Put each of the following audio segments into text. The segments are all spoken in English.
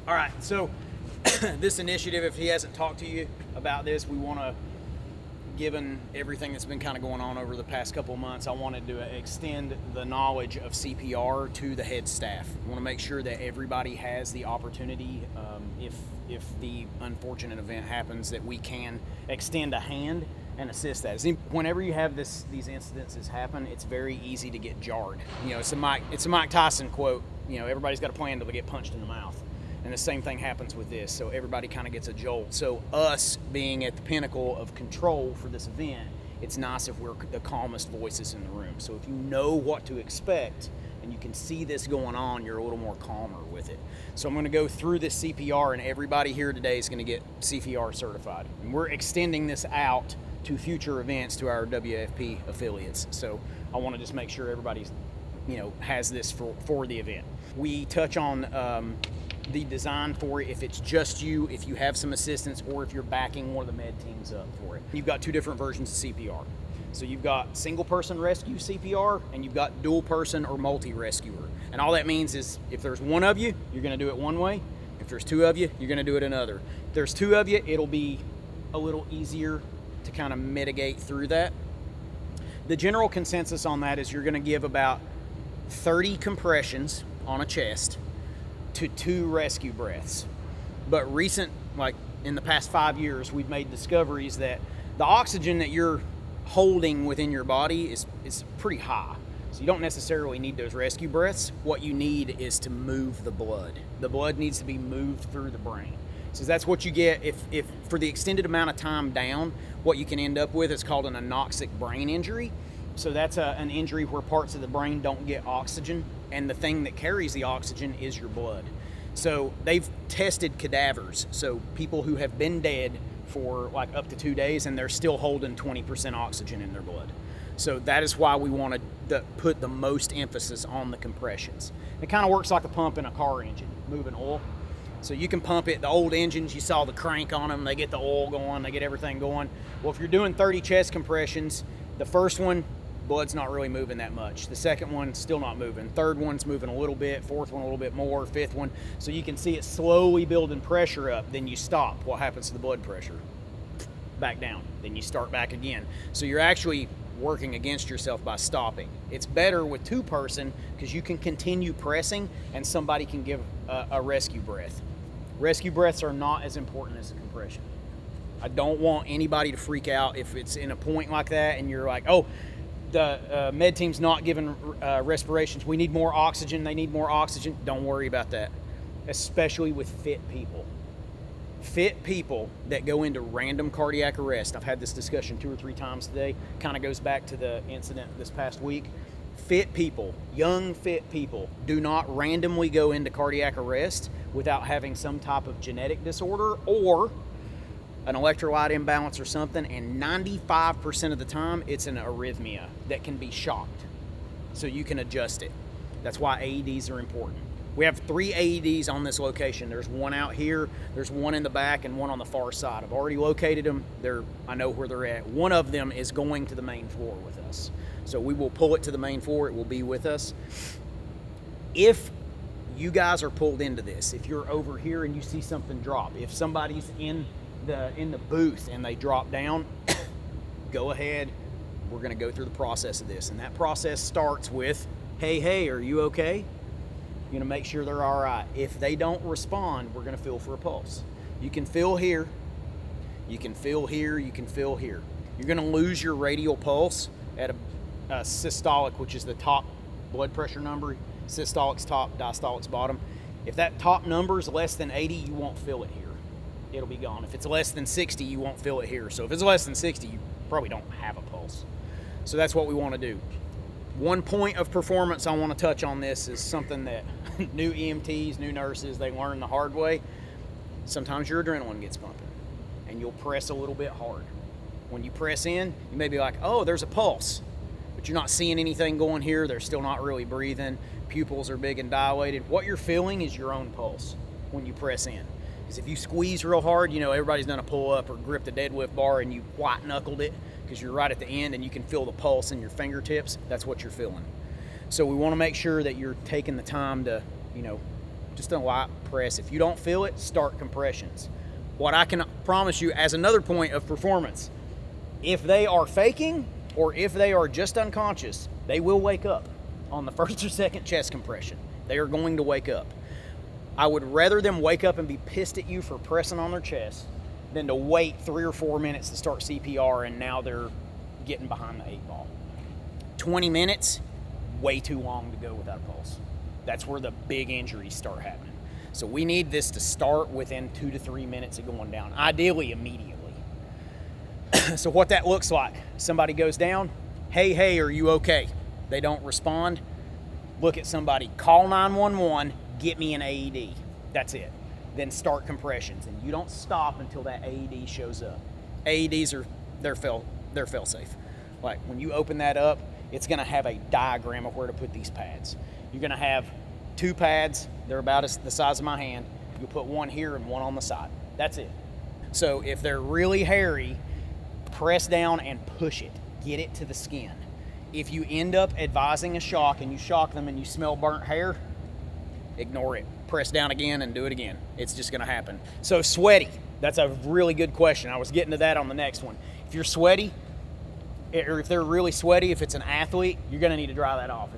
All right, so this initiative, if he hasn't talked to you about this, we want to, given everything that's been kind of going on over the past couple of months, I wanted to extend the knowledge of CPR to the head staff. I want to make sure that everybody has the opportunity, if the unfortunate event happens, that we can extend a hand and assist that. Whenever you have these incidences happen, it's very easy to get jarred. You know, it's a Mike Tyson quote. You know, everybody's got a plan till they get punched in the mouth. And the same thing happens with this, so everybody kind of gets a jolt. So us being at the pinnacle of control for this event, it's nice if we're the calmest voices in the room. So if you know what to expect and you can see this going on, you're a little more calmer with it. So I'm going to go through this CPR, and everybody here today is going to get CPR certified. And we're extending this out to future events to our WFP affiliates. So I want to just make sure everybody's, has this for the event. We touch on the design for it, if it's just you, if you have some assistance, or if you're backing one of the med teams up for it. You've got two different versions of CPR. So you've got single person rescue CPR, and you've got dual person or multi-rescuer. And all that means is if there's one of you, you're gonna do it one way. If there's two of you, you're gonna do it another. If there's two of you, it'll be a little easier to kind of mitigate through that. The general consensus on that is you're gonna give about 30 compressions on a chest to 2 rescue breaths. But like in the past 5 years, we've made discoveries that the oxygen that you're holding within your body is pretty high. So you don't necessarily need those rescue breaths. What you need is to move the blood. The blood needs to be moved through the brain. So that's what you get if for the extended amount of time down, what you can end up with is called an anoxic brain injury. So that's an injury where parts of the brain don't get oxygen, and the thing that carries the oxygen is your blood. So they've tested cadavers, so people who have been dead for like up to 2 days and they're still holding 20% oxygen in their blood. So that is why we want to put the most emphasis on the compressions. It kind of works like a pump in a car engine, moving oil. So you can pump it. The old engines, you saw the crank on them, they get the oil going, they get everything going. Well, if you're doing 30 chest compressions, the first one, blood's not really moving that much. The second one, still not moving. Third one's moving a little bit. Fourth one, a little bit more. Fifth one. So you can see it slowly building pressure up. Then you stop. What happens to the blood pressure? Back down. Then you start back again. So you're actually working against yourself by stopping. It's better with 2-person because you can continue pressing and somebody can give a rescue breath. Rescue breaths are not as important as a compression. I don't want anybody to freak out if it's in a point like that and you're like, oh, the med team's not giving respirations. We need more oxygen. They need more oxygen. Don't worry about that, especially with fit people. Fit people that go into random cardiac arrest. I've had this discussion 2 or 3 times today. Kind of goes back to the incident this past week. Fit people, young fit people, do not randomly go into cardiac arrest without having some type of genetic disorder or an electrolyte imbalance or something, and 95% of the time it's an arrhythmia that can be shocked. So you can adjust it. That's why AEDs are important. We have 3 AEDs on this location. There's one out here, there's one in the back, and one on the far side. I've already located them. I know where they're at. One of them is going to the main floor with us. So we will pull it to the main floor. It will be with us. If you guys are pulled into this, if you're over here and you see something drop, if somebody's in the booth and they drop down, go ahead. We're going to go through the process of this, and that process starts with, hey, are you okay? You're going to make sure they're all right. If they don't respond, we're going to feel for a pulse. You can feel here, you can feel here, you can feel here. You're going to lose your radial pulse at a systolic, which is the top blood pressure number. Systolic's top, diastolic's bottom. If that top number is less than 80, you won't feel it here. It'll be gone. If it's less than 60, you won't feel it here. So if it's less than 60, you probably don't have a pulse. So that's what we want to do. One point of performance I want to touch on this is something that new EMTs, new nurses, they learn the hard way. Sometimes your adrenaline gets pumping and you'll press a little bit hard. When you press in, you may be like, oh, there's a pulse, but you're not seeing anything going here. They're still not really breathing. Pupils are big and dilated. What you're feeling is your own pulse when you press in. Because if you squeeze real hard, everybody's done a pull-up or grip the deadlift bar and you white-knuckled it because you're right at the end and you can feel the pulse in your fingertips. That's what you're feeling. So we want to make sure that you're taking the time to, just a light press. If you don't feel it, start compressions. What I can promise you as another point of performance, if they are faking or if they are just unconscious, they will wake up on the first or second chest compression. They are going to wake up. I would rather them wake up and be pissed at you for pressing on their chest than to wait 3 or 4 minutes to start CPR and now they're getting behind the 8 ball. 20 minutes, way too long to go without a pulse. That's where the big injuries start happening. So we need this to start within 2 to 3 minutes of going down, ideally immediately. So what that looks like, somebody goes down, hey, are you okay? They don't respond, look at somebody, call 911, get me an AED. That's it. Then start compressions, and you don't stop until that AED shows up. AEDs they're fail safe. Like when you open that up, it's gonna have a diagram of where to put these pads. You're gonna have 2 pads, they're about the size of my hand. You put one here and one on the side. That's it. So if they're really hairy, press down and push it. Get it to the skin. If you end up advising a shock and you shock them and you smell burnt hair, ignore it. Press down again and do it again. It's just gonna happen. So sweaty, that's a really good question. I was getting to that on the next one. If you're sweaty, or if they're really sweaty, if it's an athlete, you're gonna need to dry that off.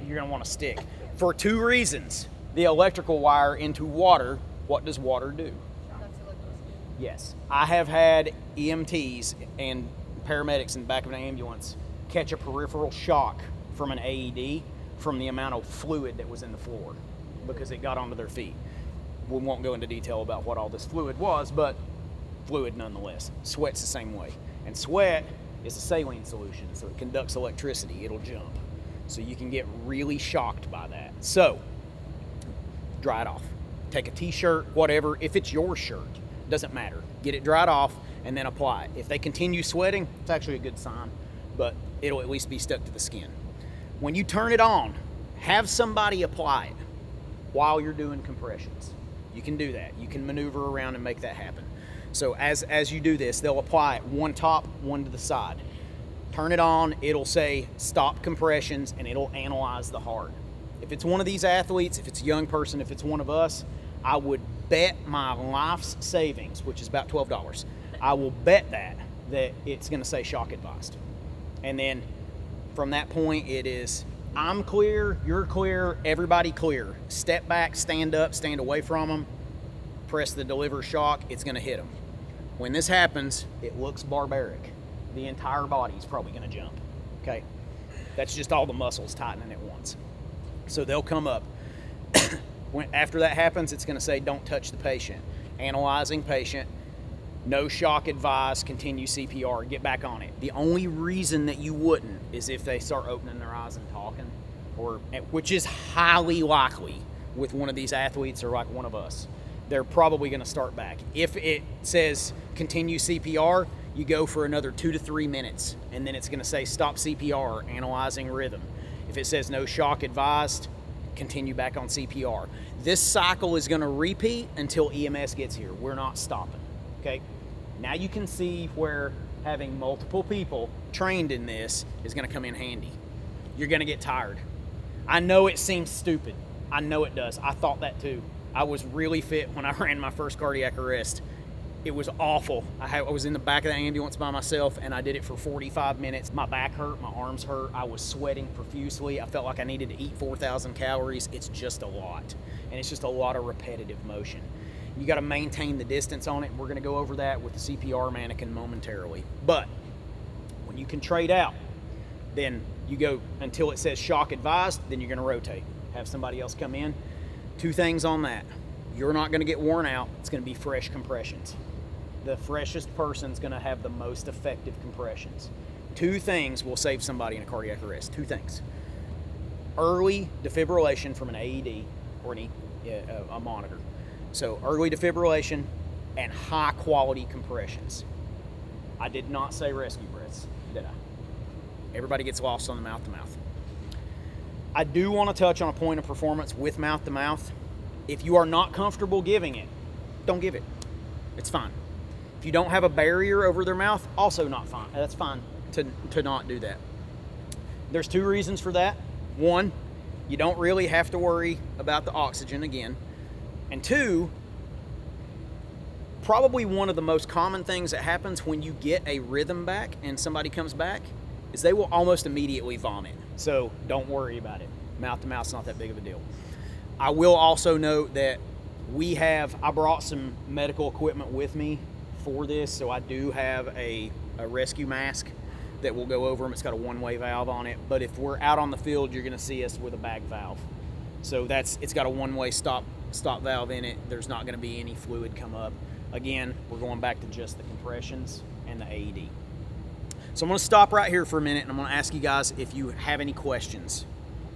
You're gonna wanna stick. For 2 reasons. The electrical wire into water, what does water do? Yes. I have had EMTs and paramedics in the back of an ambulance catch a peripheral shock from an AED from the amount of fluid that was in the floor because it got onto their feet. We won't go into detail about what all this fluid was, but fluid nonetheless. Sweat's the same way. And sweat is a saline solution, so it conducts electricity. It'll jump. So you can get really shocked by that. So, dry it off. Take a t-shirt, whatever. If it's your shirt, doesn't matter. Get it dried off and then apply it. If they continue sweating, it's actually a good sign, but it'll at least be stuck to the skin. When you turn it on, have somebody apply it while you're doing compressions. You can do that. You can maneuver around and make that happen. So as you do this, they'll apply it one top, one to the side. Turn it on, it'll say stop compressions, and it'll analyze the heart. If it's one of these athletes, if it's a young person, if it's one of us, I would bet my life's savings, which is about $12, I will bet that it's gonna say shock advised. And then from that point, it is, I'm clear, you're clear, everybody clear. Step back, stand up, stand away from them, press the deliver shock, it's gonna hit them. When this happens, it looks barbaric. The entire body is probably gonna jump, okay? That's just all the muscles tightening at once. So they'll come up. After that happens, it's gonna say, don't touch the patient. Analyzing patient, no shock advised, continue CPR, get back on it. The only reason that you wouldn't is if they start opening their eyes and talking, which is highly likely with one of these athletes or like one of us. They're probably gonna start back. If it says continue CPR, you go for another 2 to 3 minutes, and then it's gonna say stop CPR, analyzing rhythm. If it says no shock advised, continue back on CPR. This cycle is gonna repeat until EMS gets here. We're not stopping, okay? Now you can see where having multiple people trained in this is gonna come in handy. You're gonna get tired. I know it seems stupid. I know it does. I thought that too. I was really fit when I ran my first cardiac arrest. It was awful. I was in the back of the ambulance by myself, and I did it for 45 minutes. My back hurt, my arms hurt. I was sweating profusely. I felt like I needed to eat 4,000 calories. It's just a lot, and it's just a lot of repetitive motion. You got to maintain the distance on it. We're going to go over that with the CPR mannequin momentarily. But when you can trade out, then you go until it says shock advised, then you're going to rotate. Have somebody else come in. 2 things on that. You're not going to get worn out. It's going to be fresh compressions. The freshest person's going to have the most effective compressions. 2 things will save somebody in a cardiac arrest. 2 things. Early defibrillation from an AED or a monitor. So early defibrillation and high quality compressions. I did not say rescue breaths, did I? Everybody gets lost on the mouth to mouth. I do want to touch on a point of performance with mouth to mouth. If you are not comfortable giving it, don't give it. It's fine. If you don't have a barrier over their mouth, also not fine. That's fine to not do that. There's 2 reasons for that. 1, you don't really have to worry about the oxygen again. And two, probably one of the most common things that happens when you get a rhythm back and somebody comes back is they will almost immediately vomit. So don't worry about it. Mouth to mouth is not that big of a deal. I will also note that I brought some medical equipment with me for this, so I do have a rescue mask that will go over them. It's got a one-way valve on it, but if we're out on the field, you're gonna see us with a bag valve. So it's got a one-way stop valve in it. There's not gonna be any fluid come up. Again, we're going back to just the compressions and the AED. So I'm gonna stop right here for a minute and I'm gonna ask you guys if you have any questions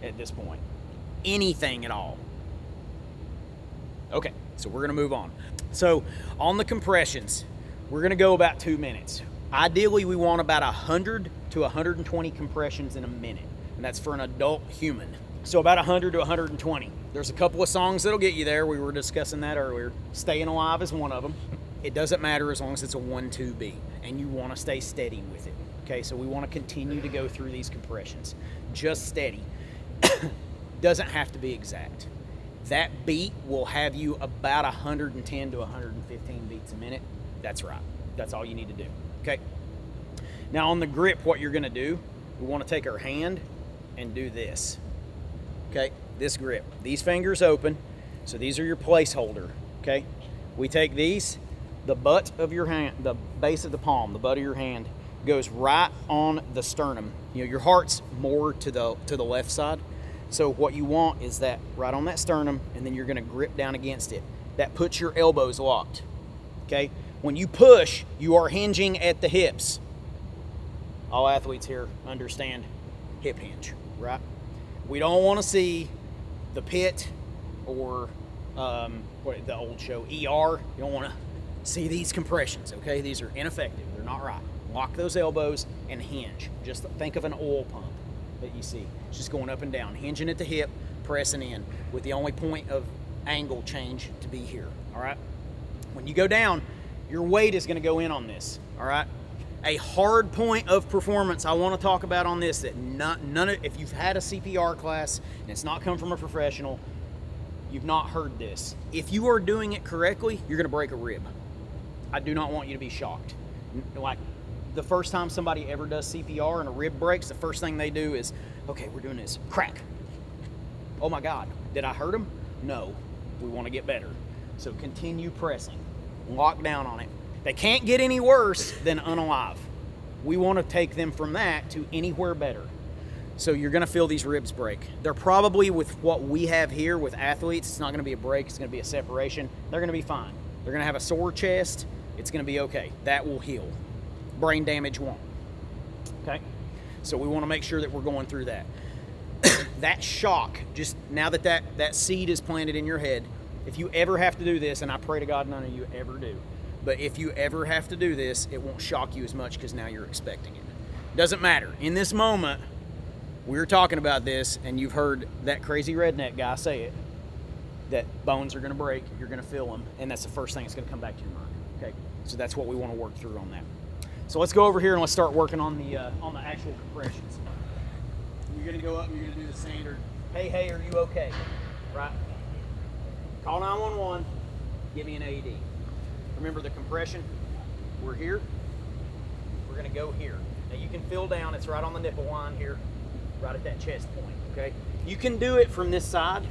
at this point. Anything at all. Okay, so we're gonna move on. So on the compressions, we're gonna go about 2 minutes. Ideally, we want about 100 to 120 compressions in a minute, and that's for an adult human. So about 100 to 120. There's a couple of songs that'll get you there. We were discussing that earlier. Staying Alive is one of them. It doesn't matter as long as it's a 1-2 beat, and you wanna stay steady with it. Okay, so we wanna continue to go through these compressions. Just steady. Doesn't have to be exact. That beat will have you about 110 to 115 beats a minute. That's right. That's all you need to do. Okay. Now on the grip, what you're gonna do, we wanna take our hand and do this. Okay, this grip. These fingers open, so these are your placeholder. Okay. We take these, the butt of your hand, the base of the palm, the butt of your hand goes right on the sternum. You know, your heart's more to the left side. So what you want is that right on that sternum, and then you're gonna grip down against it. That puts your elbows locked, okay? When you push, you are hinging at the hips. All athletes here understand hip hinge, right? We don't wanna see the pit or the old show, ER. You don't wanna see these compressions, okay? These are ineffective, they're not right. Lock those elbows and hinge. Just think of an oil pump that you see. It's just going up and down, hinging at the hip, pressing in, with the only point of angle change to be here, all right? When you go down, your weight is gonna go in on this, all right? A hard point of performance I wanna talk about on this that if you've had a CPR class and it's not come from a professional, you've not heard this. If you are doing it correctly, you're gonna break a rib. I do not want you to be shocked. Like, the first time somebody ever does CPR and a rib breaks, the first thing they do is, okay, we're doing this, crack. Oh my God, did I hurt them? No, we want to get better. So continue pressing, lock down on it. They can't get any worse than unalive. We want to take them from that to anywhere better. So you're gonna feel these ribs break. They're probably, with what we have here with athletes, it's not gonna be a break, it's gonna be a separation. They're gonna be fine. They're gonna have a sore chest, it's gonna be okay. That will heal. Brain damage won't. Okay? So we want to make sure that we're going through that. That shock, just now that seed is planted in your head, if you ever have to do this, and I pray to God none of you ever do, but if you ever have to do this, it won't shock you as much because now you're expecting it. Doesn't matter. In this moment, we're talking about this, and you've heard that crazy redneck guy say it, that bones are going to break, you're going to feel them, and that's the first thing that's going to come back to your mind. Okay? So that's what we want to work through on that. So let's go over here and let's start working on the actual compressions. You're gonna go up and you're gonna do the standard, hey, are you okay? Right? Call 911, give me an AED. Remember the compression? We're here, we're gonna go here. Now you can feel down, it's right on the nipple line here, right at that chest point, okay? You can do it from this side,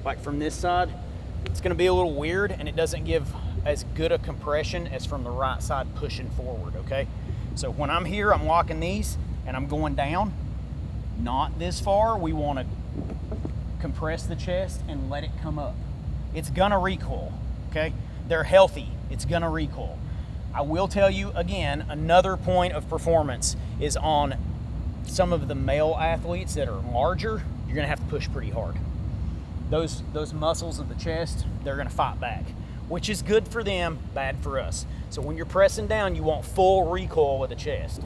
like from this side. It's gonna be a little weird and it doesn't give as good a compression as from the right side pushing forward, okay? So when I'm here, I'm locking these and I'm going down, not this far. We want to compress the chest and let it come up. It's gonna recoil, okay? They're healthy, it's gonna recoil. I will tell you again, another point of performance is on some of the male athletes that are larger, you're gonna have to push pretty hard. Those muscles of the chest, they're gonna fight back, which is good for them, bad for us. So when you're pressing down, you want full recoil of the chest.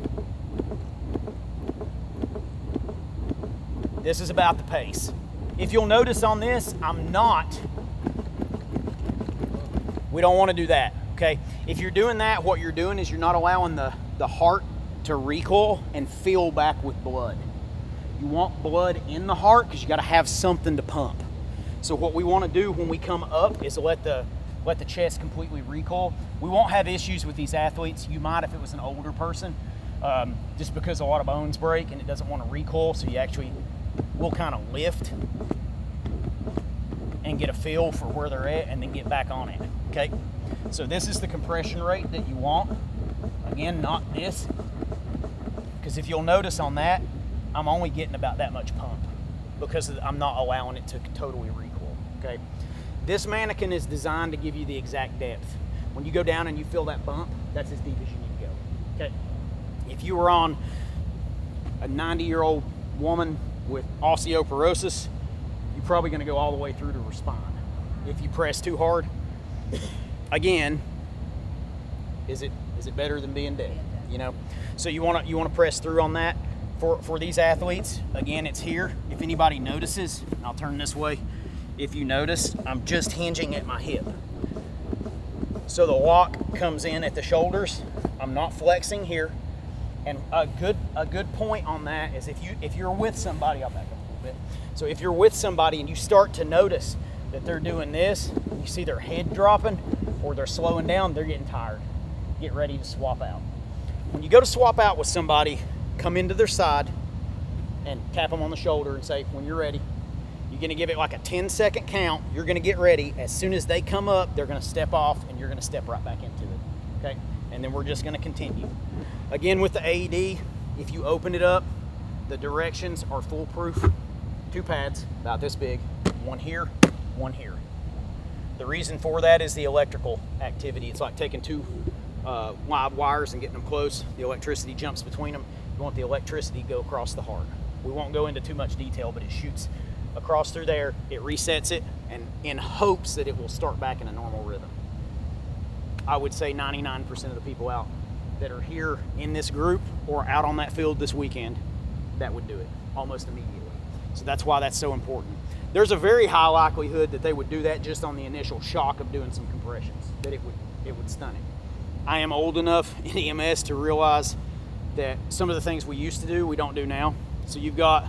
This is about the pace. If you'll notice on this, we don't want to do that, okay? If you're doing that, what you're doing is you're not allowing the heart to recoil and fill back with blood. You want blood in the heart because you got to have something to pump. So what we want to do when we come up is let the chest completely recoil. We won't have issues with these athletes. You might if it was an older person, just because a lot of bones break and it doesn't want to recoil. So you actually will kind of lift and get a feel for where they're at and then get back on it, okay? So this is the compression rate that you want. Again, not this, because if you'll notice on that, I'm only getting about that much pump because I'm not allowing it to totally recoil, okay? This Mannequin is designed to give you the exact depth. When you go down and you feel that bump, that's as deep as you need to go, okay? If you were on a 90-year-old woman with osteoporosis, you're probably gonna go all the way through to her spine. If you press too hard, again, is it better than being dead? You know, so you wanna press through on that. For these athletes, again, it's here. If anybody notices, and I'll turn this way. If you notice, I'm just hinging at my hip. So the lock comes in at the shoulders. I'm not flexing here. And a good point on that is if you're with somebody, I'll back up a little bit. So if you're with somebody and you start to notice that they're doing this, you see their head dropping or they're slowing down, they're getting tired. Get ready to swap out. When you go to swap out with somebody, come into their side and tap them on the shoulder and say, when you're ready. You're gonna give it like a 10-second count. You're gonna get ready. As soon as they come up, they're gonna step off and you're gonna step right back into it, okay? And then we're just gonna continue. Again, with the AED, if you open it up, the directions are foolproof. 2 pads, about this big, one here, one here. The reason for that is the electrical activity. It's like taking 2 live wires and getting them close. The electricity jumps between them. You want the electricity to go across the heart. We won't go into too much detail, but it shoots across through there, it resets it, and in hopes that it will start back in a normal rhythm. I would say 99% of the people out that are here in this group or out on that field this weekend, that would do it almost immediately. So that's why that's so important. There's a very high likelihood that they would do that just on the initial shock of doing some compressions, that it would stun it. I am old enough in EMS to realize that some of the things we used to do, we don't do now. So you've got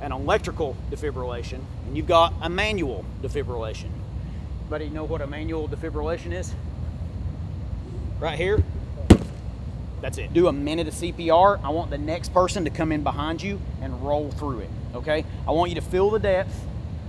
an electrical defibrillation and you've got a manual defibrillation. Anybody know what a manual defibrillation is? Right here. That's it. Do a minute of CPR. I want the next person to come in behind you and roll through it, okay? I want you to feel the depth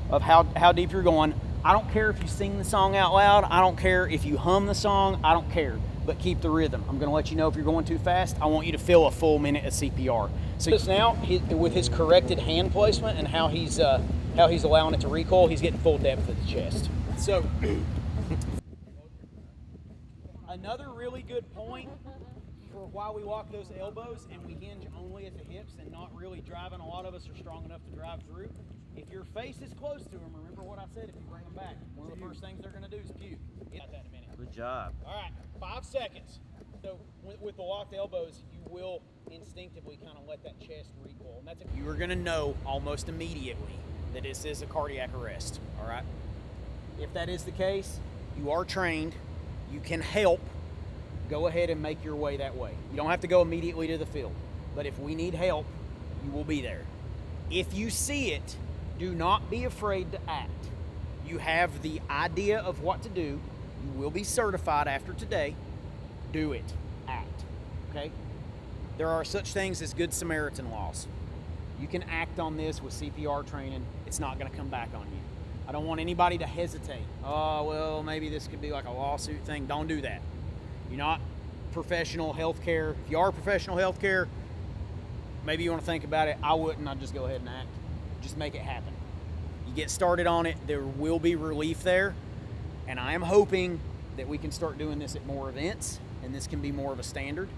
of how deep you're going. I don't care if you sing the song out loud. I don't care if you hum the song. I don't care, but keep the rhythm. I'm gonna let you know if you're going too fast. I want you to feel a full minute of CPR. So just now, with his corrected hand placement and how he's allowing it to recoil, he's getting full depth of the chest. So another really good point for why we lock those elbows and we hinge only at the hips and not really driving. A lot of us are strong enough to drive through. If your face is close to them, remember what I said, if you bring them back, one of the first things they're gonna do is puke. Got that in a minute. Good job. All right, 5 seconds. So with the locked elbows, you will instinctively kind of let that chest recoil. And you are gonna know almost immediately that this is a cardiac arrest, all right? If that is the case, you are trained, you can help. Go ahead and make your way that way. You don't have to go immediately to the field, but if we need help, you will be there. If you see it, do not be afraid to act. You have the idea of what to do. You will be certified after today. Do it. Act. Okay? There are such things as Good Samaritan laws. You can act on this with CPR training. It's not going to come back on you. I don't want anybody to hesitate. Oh, well, maybe this could be like a lawsuit thing. Don't do that. You're not professional healthcare. If you are professional healthcare, maybe you want to think about it. I wouldn't. I'd just go ahead and act. Just make it happen. You get started on it, there will be relief there. And I am hoping that we can start doing this at more events and this can be more of a standard.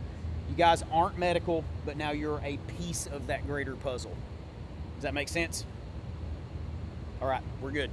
You guys aren't medical, but now you're a piece of that greater puzzle. Does that make sense? All right, we're good.